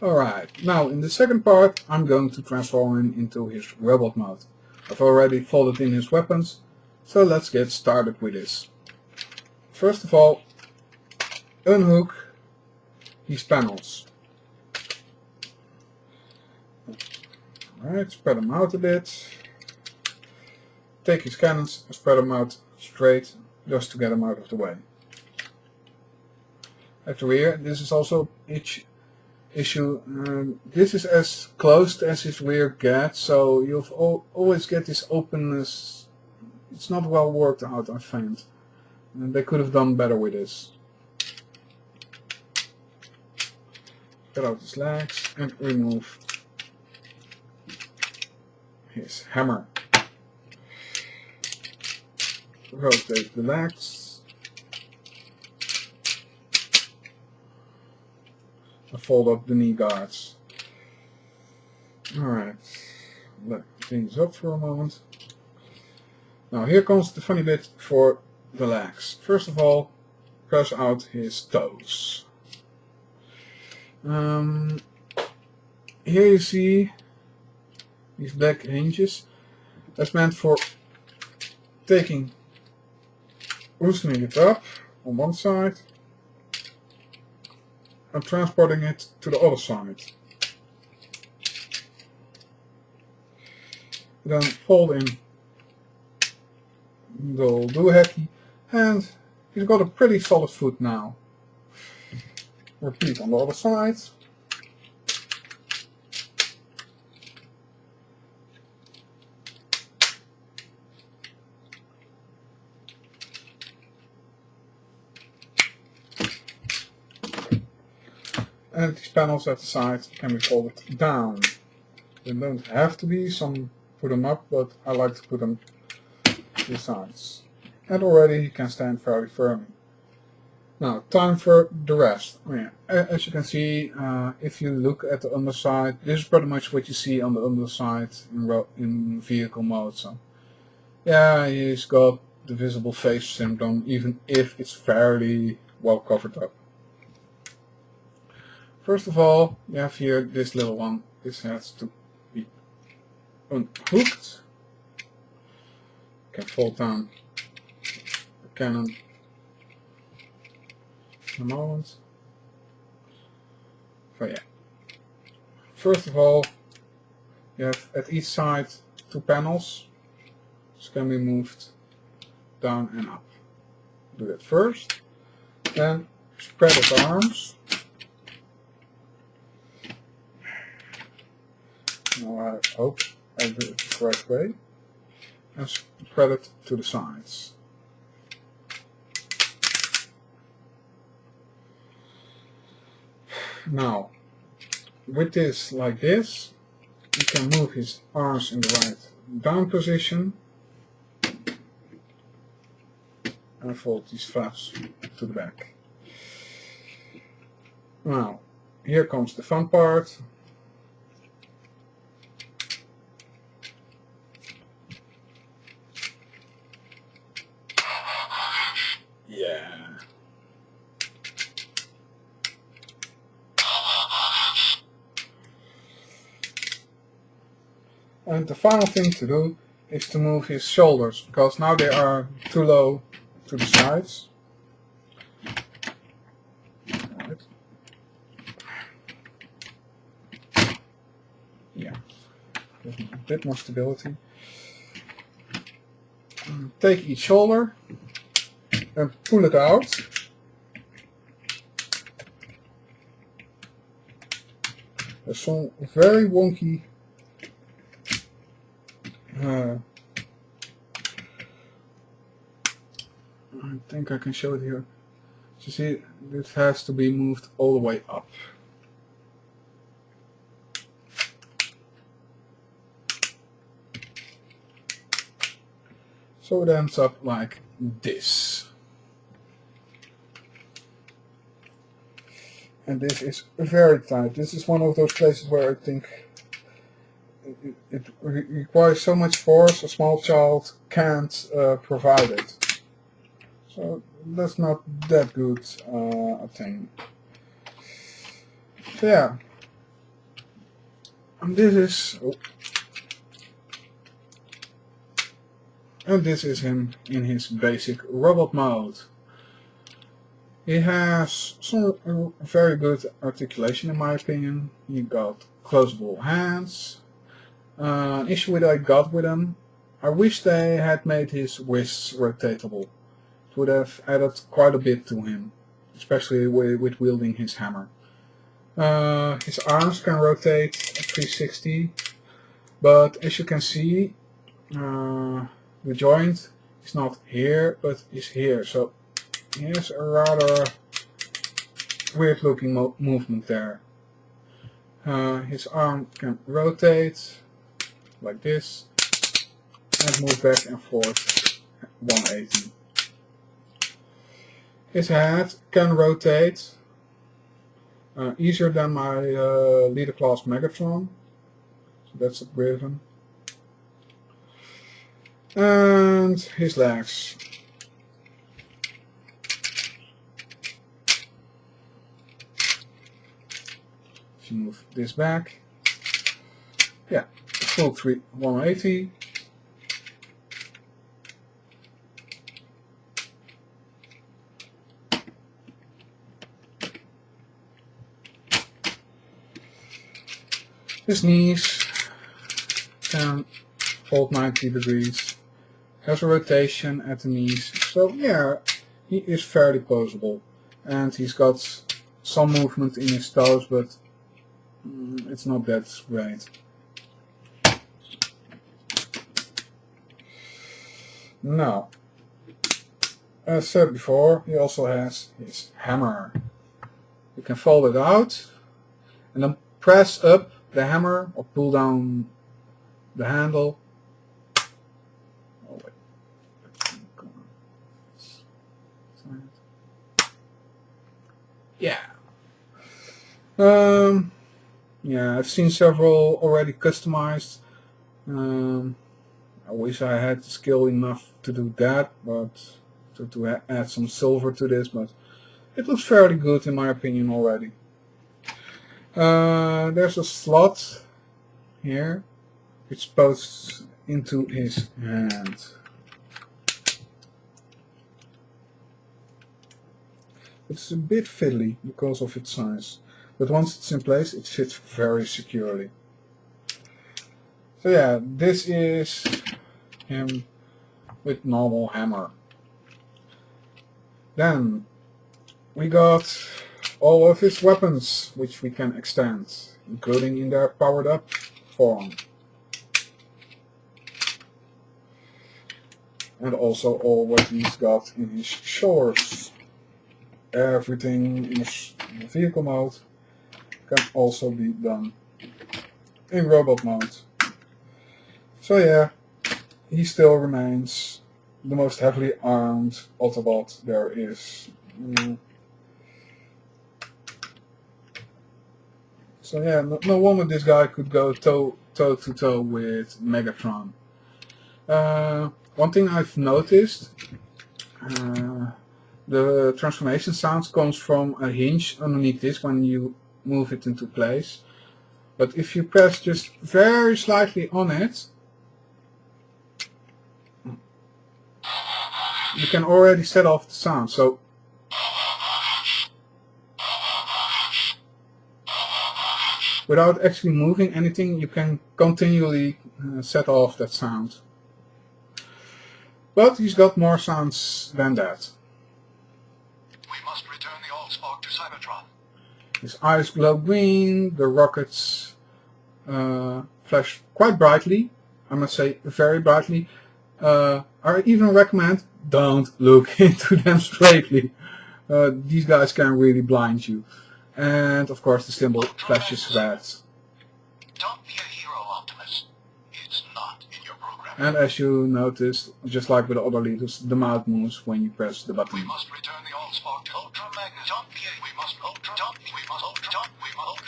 Alright, now in the second part I'm going to transform him into his robot mode. I've already folded in his weapons, so let's get started with this. First of all, unhook these panels. Alright, spread them out a bit. Take his cannons and spread them out straight, just to get them out of the way. At the rear, this is also each issue. This is as closed as his rear gets, so you'll always get this openness. It's not well worked out, I find. And they could have done better with this. Cut out his legs and remove his hammer. Rotate the legs. And fold up the knee guards. Alright, let things up for a moment. Now here comes the funny bit for the legs. First of all, press out his toes. Here you see these black hinges. That's meant for loosening it up on one side and transporting it to the other side. Then fold in the old doohickey, and he's got a pretty solid foot now. Repeat on the other side. And these panels at the side can be folded down. They don't have to be, some put them up, but I like to put them to the sides. And already he can stand fairly firmly. Now, time for the rest. As you can see, if you look at the underside, this is pretty much what you see on the underside in vehicle mode. So, yeah, he's got the visible face syndrome, even if it's fairly well covered up. First of all, you have here this little one. This has to be unhooked. You can fold down the cannon in a moment. So yeah. First of all, you have at each side two panels, which can be moved down and up. Do that first. Then spread his arms. Now I hope I do it the correct way. And spread it to the sides. Now, with this like this, you can move his arms in the right down position and fold these flaps to the back. Now, here comes the fun part. Yeah. And the final thing to do is to move his shoulders, because now they are too low to the sides. Right. Yeah, give him a bit more stability. Take each shoulder and pull it out. There's some very wonky I think I can show it here. So you see, this has to be moved all the way up. So it ends up like this. And this is very tight. This is one of those places where I think it requires so much force a small child can't provide it. So that's not that good a thing. So yeah, And this is him in his basic robot mode. He has some very good articulation in my opinion. He got closable hands. An issue that I got with him, I wish they had made his wrists rotatable. It would have added quite a bit to him, especially with wielding his hammer. His arms can rotate at 360, but as you can see, the joint is not here, but is here. So he has a rather weird looking movement there. His arm can rotate like this and move back and forth 180. His head can rotate easier than my leader class Megatron, so that's upgraded. And his legs. If you move this back, yeah, full 180. His knees can fold 90 degrees, has a rotation at the knees, so yeah, he is fairly posable. And he's got some movement in his toes, but it's not that great. Now, as said before, he also has his hammer. You can fold it out and then press up the hammer or pull down the handle. Oh, wait. Yeah. Yeah, I've seen several already customized. I wish I had the skill enough to do that, but to add some silver to this, but it looks fairly good in my opinion already. There's a slot here which posts into his hand. It's a bit fiddly because of its size, but once it's in place it fits very securely. So yeah, this is him with normal hammer. Then we got all of his weapons which we can extend, including in their powered up form. And also all what he's got in his shoulders. Everything in vehicle mode can also be done in robot mode. So yeah, he still remains the most heavily armed Autobot there is. So yeah, no wonder this guy could go toe to toe with Megatron. One thing I've noticed, the transformation sounds comes from a hinge underneath this when you move it into place. But if you press just very slightly on it, you can already set off the sound. So without actually moving anything, you can continually set off that sound. But he's got more sounds than that. We must return the Allspark to Cybertron. His eyes glow green, the rockets flash quite brightly, I must say very brightly. I even recommend don't look into them straightly. These guys can really blind you. And of course the symbol flashes red. Don't be a hero, Optimus. It's not in your program. And as you noticed, just like with the other leaders, the mouth moves when you press the button. We must return the Allspark to Ultra Magnus. Don't be a, we must Ultra, don't, we must Ultra,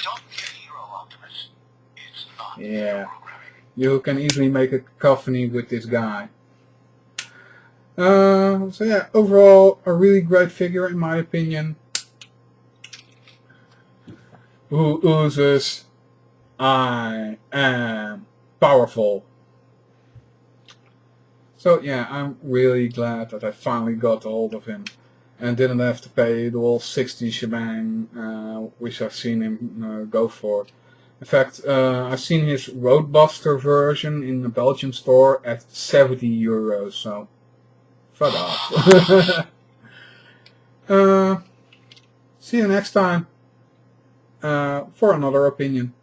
don't be a hero, Optimus. It's not in your programming. You can easily make a cacophony with this guy. So yeah, overall a really great figure in my opinion, who oozes I am powerful. So yeah, I'm really glad that I finally got a hold of him and didn't have to pay the whole 60 shebang, which I've seen him go for. In fact, I've seen his Roadbuster version in the Belgian store at 70 euros, so fuck off. See you next time for another opinion.